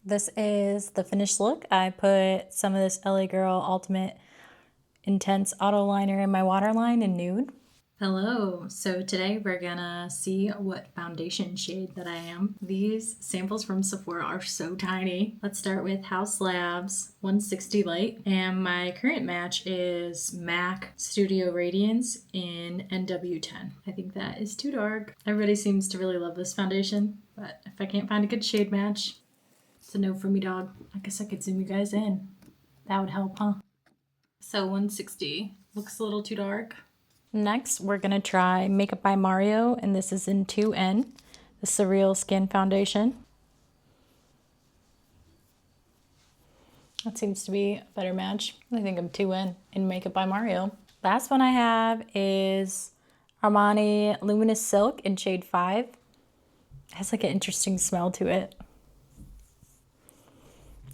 This is the finished look. I put some of this LA Girl Ultimate Intense Auto Liner in my waterline in nude. Hello, so today we're gonna see what foundation shade that I am. These samples from Sephora are so tiny. Let's start with House Labs 160 Light, and my current match is MAC Studio Radiance in NW10. I think that is too dark. Everybody seems to really love this foundation, but if I can't find a good shade match, it's a no for me, dog. I guess I could zoom you guys in. That would help, huh? So 160 looks a little too dark. Next, we're gonna try Makeup by Mario, and this is in 2N, the Surreal Skin Foundation. That seems to be a better match. I think I'm 2N in Makeup by Mario. Last one I have is Armani Luminous Silk in shade 5. It has like an interesting smell to it.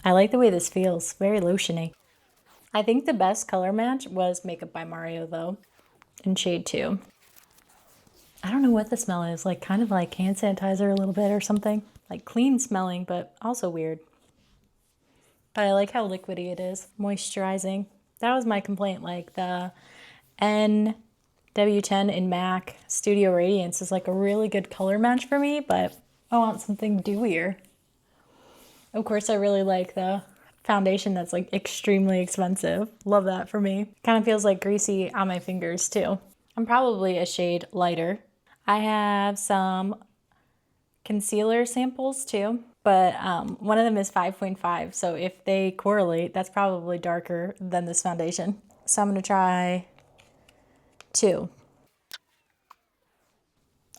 I like the way this feels, very lotiony. I think the best color match was Makeup by Mario though, in shade 2. I don't know what the smell is, like kind of like hand sanitizer a little bit or something. Like clean smelling, but also weird. But I like how liquidy it is, moisturizing. That was my complaint, like the NW10 in MAC Studio Radiance is like a really good color match for me, but I want something dewier. Of course, I really like the foundation that's like extremely expensive. Love that for me. Kind of feels like greasy on my fingers too. I'm probably a shade lighter. I have some concealer samples too, but one of them is 5.5. So if they correlate, that's probably darker than this foundation. So I'm gonna try 2.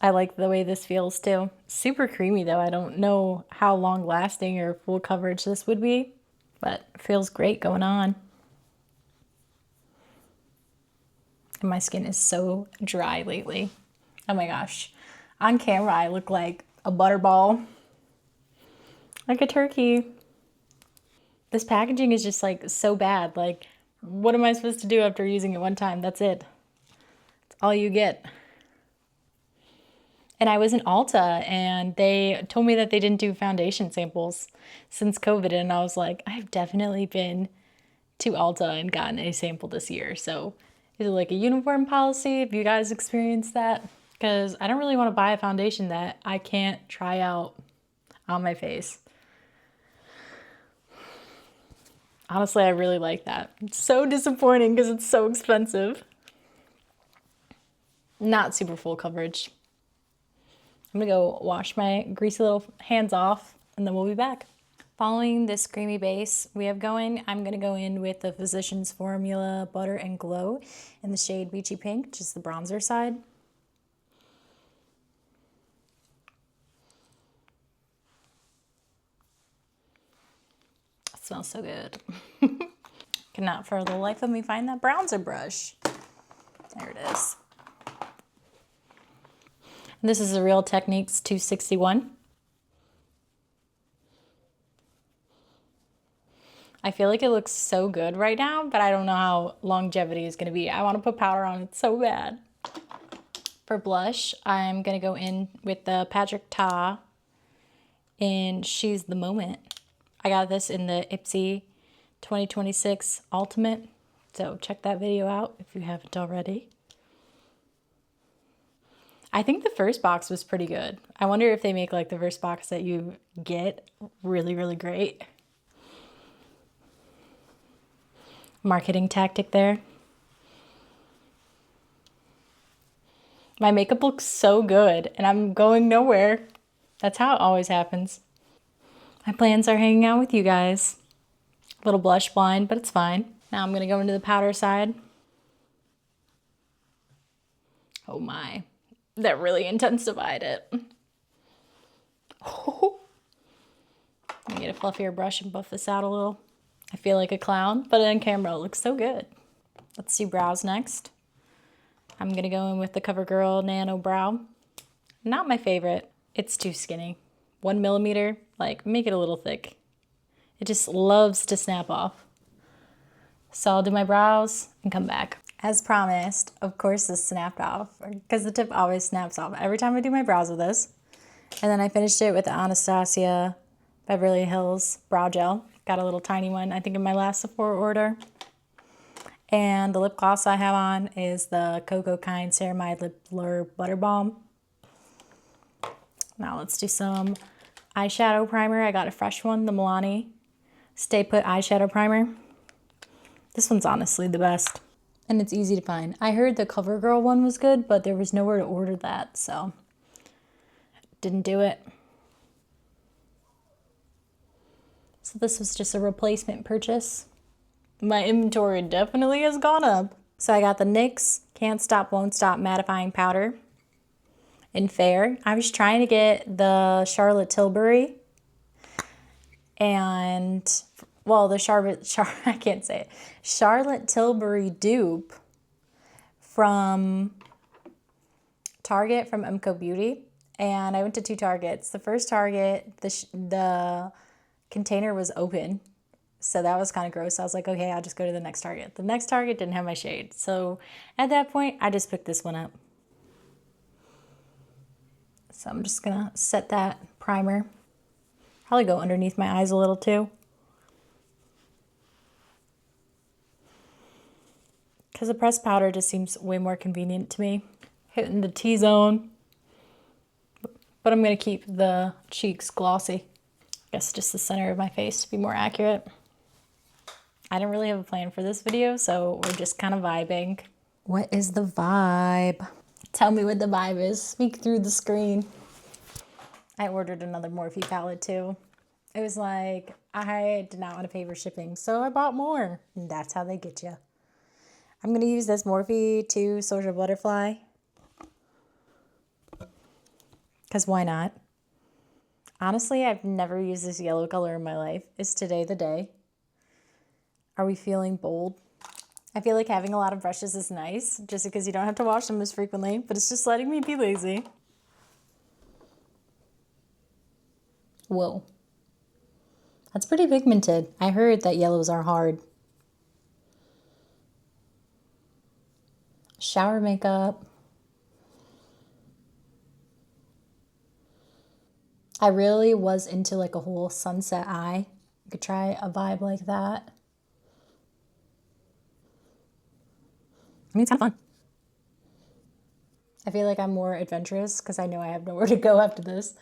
I like the way this feels too. Super creamy though. I don't know how long lasting or full coverage this would be, but it feels great going on. And my skin is so dry lately. Oh my gosh. On camera, I look like a butterball. Like a turkey. This packaging is just like so bad. Like, what am I supposed to do after using it one time? That's it. That's all you get. And I was in Ulta and they told me that they didn't do foundation samples since COVID. And I was like, I've definitely been to Ulta and gotten a sample this year. So is it like a uniform policy? Have you guys experienced that? Because I don't really want to buy a foundation that I can't try out on my face. Honestly, I really like that. It's so disappointing because it's so expensive. Not super full coverage. I'm gonna go wash my greasy little hands off and then we'll be back. Following this creamy base we have going, I'm gonna go in with the Physicians Formula Butter and Glow in the shade Beachy Pink, which is the bronzer side. It smells so good. Cannot for the life of me find that bronzer brush. There it is. This is a Real Techniques 261. I feel like it looks so good right now, but I don't know how longevity is gonna be. I wanna put powder on it so bad. For blush, I'm gonna go in with the Patrick Ta in She's the Moment. I got this in the Ipsy 2026 Ultimate, so check that video out if you haven't already. I think the first box was pretty good. I wonder if they make like the first box that you get really, really great. Marketing tactic there. My makeup looks so good and I'm going nowhere. That's how it always happens. My plans are hanging out with you guys. A little blush blind, but it's fine. Now I'm gonna go into the powder side. Oh my. That really intensified it. Oh. Let me get a fluffier brush and buff this out a little. I feel like a clown, but on camera it looks so good. Let's do brows next. I'm gonna go in with the CoverGirl Nano Brow. Not my favorite. It's too skinny. 1 millimeter, like make it a little thick. It just loves to snap off. So I'll do my brows and come back. As promised, of course this snapped off because the tip always snaps off every time I do my brows with this. And then I finished it with the Anastasia Beverly Hills Brow Gel. Got a little tiny one, I think, in my last Sephora order. And the lip gloss I have on is the Cocoa Kind Ceramide Lip Blur Butter Balm. Now let's do some eyeshadow primer. I got a fresh one, the Milani Stay Put eyeshadow primer. This one's honestly the best, and it's easy to find. I heard the CoverGirl one was good, but there was nowhere to order that, so didn't do it. So this was just a replacement purchase. My inventory definitely has gone up. So I got the NYX Can't Stop Won't Stop mattifying powder in Fair. I was trying to get the Charlotte Tilbury and, well, the I can't say it. Charlotte Tilbury dupe from Target, from MCO Beauty. And I went to 2 Targets. The first Target, the container was open. So that was kind of gross. I was like, okay, I'll just go to the next Target. The next Target didn't have my shade. So at that point, I just picked this one up. So I'm just gonna set that primer. Probably go underneath my eyes a little too. Because the pressed powder just seems way more convenient to me. Hitting the T-zone. But I'm gonna keep the cheeks glossy. I guess just the center of my face to be more accurate. I didn't really have a plan for this video, so we're just kind of vibing. What is the vibe? Tell me what the vibe is. Speak through the screen. I ordered another Morphe palette too. It was like, I did not want to pay for shipping, so I bought more. And that's how they get you. I'm going to use this Morphe 2 Social Butterfly. Because why not? Honestly, I've never used this yellow color in my life. Is today the day? Are we feeling bold? I feel like having a lot of brushes is nice, just because you don't have to wash them as frequently, but it's just letting me be lazy. Whoa. That's pretty pigmented. I heard that yellows are hard. Shower makeup. I really was into like a whole sunset eye. You could try a vibe like that. I mean, it's kind of fun. I feel like I'm more adventurous because I know I have nowhere to go after this.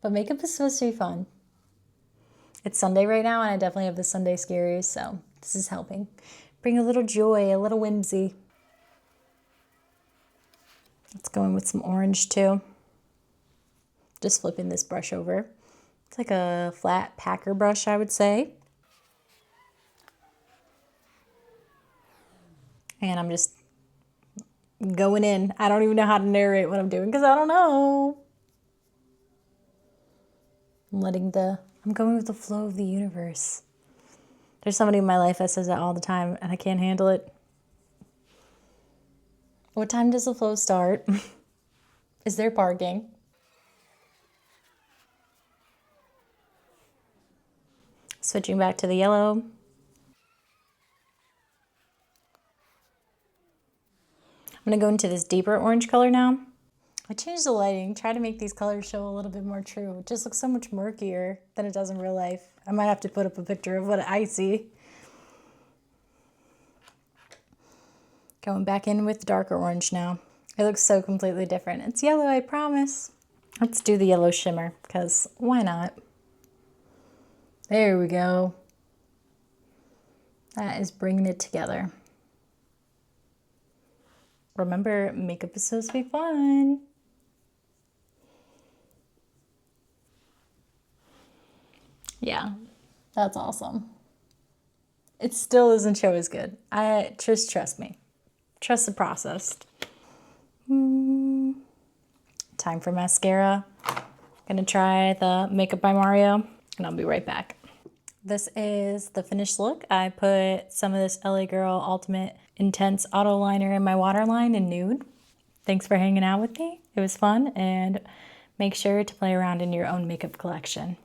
But makeup is supposed to be fun. It's Sunday right now, and I definitely have the Sunday scaries, so this is helping. Bring a little joy, a little whimsy. Let's go in with some orange too. Just flipping this brush over. It's like a flat packer brush, I would say. And I'm just going in. I don't even know how to narrate what I'm doing because I don't know. I'm going with the flow of the universe. There's somebody in my life that says that all the time and I can't handle it. What time does the flow start? Is there parking? Switching back to the yellow. I'm gonna go into this deeper orange color now. I changed the lighting, try to make these colors show a little bit more true. It just looks so much murkier than it does in real life. I might have to put up a picture of what I see. Going back in with darker orange now. It looks so completely different. It's yellow, I promise. Let's do the yellow shimmer, because why not? There we go. That is bringing it together. Remember, makeup is supposed to be fun. Yeah, that's awesome. It still doesn't show as good. Just trust me. Trust the process. Time for mascara. Gonna try the Makeup by Mario, and I'll be right back. This is the finished look. I put some of this LA Girl Ultimate Intense Auto Liner in my waterline in nude. Thanks for hanging out with me. It was fun, and make sure to play around in your own makeup collection.